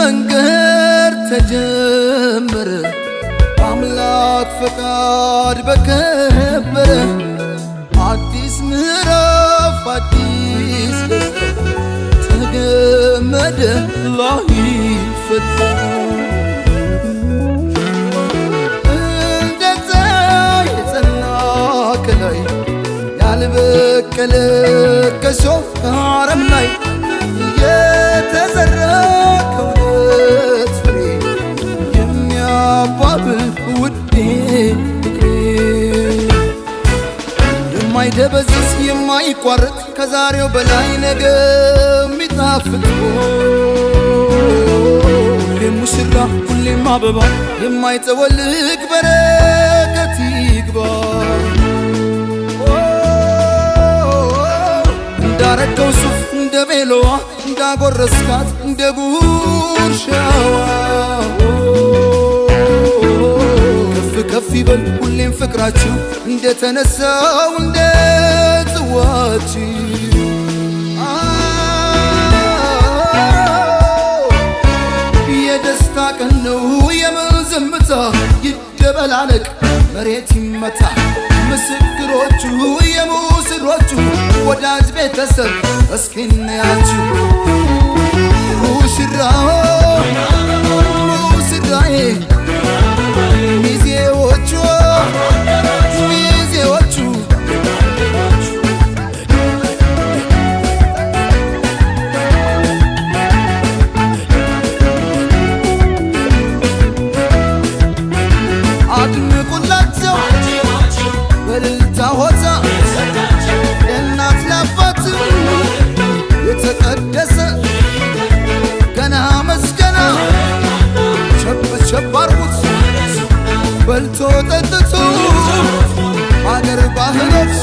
መንገድ ተጀመረ አምላክ ፈቃድ በከበረ አዲስ ምዕራፍ አዲስ ደስታ ተገመደ ላይፈታ እንደዛ የጸና ከላይ ያልበቀለ ከሾህ አረም ላይ የተዘራ ከእውነት ፍሬ የሚያባብል ውዴ ፍቅሬ የማይደበዝዝ የማይቋረጥ ከዛሬው በላይ ነገ የሚጣፍጥ ሁሌም ሙሽራ ሁሌም አበባ የማይጠወልግ በረከት ይግባ እንዳረገው ሱፍ እንደ ቤሎዋ እንዳጎረስካት እንደ ጉርሻዋ ከፍ ከፍ ይበል ሁሌም ፍቅራችሁ እንደተነሳው እንደ ጽዋችሁ የደስታ ቀን ነው የምን ዝምታ ይደበላለቅ መሬት ይመታ ምስክሮቹ የሙስሮቹ ወዳጅ ቤተሰብ እስኪ እንያችሁ ሙሽራው ሙሽራዬ ሚዜዎቹ ሚዜዎቹ አድንቁላቸው በእልልታ ሆታ ለእናት ለአባት የተቀደሰ ገና መስገና ቸብ ቸብ አርጉት በልቶ ጠጥቶ አገር ባህሎች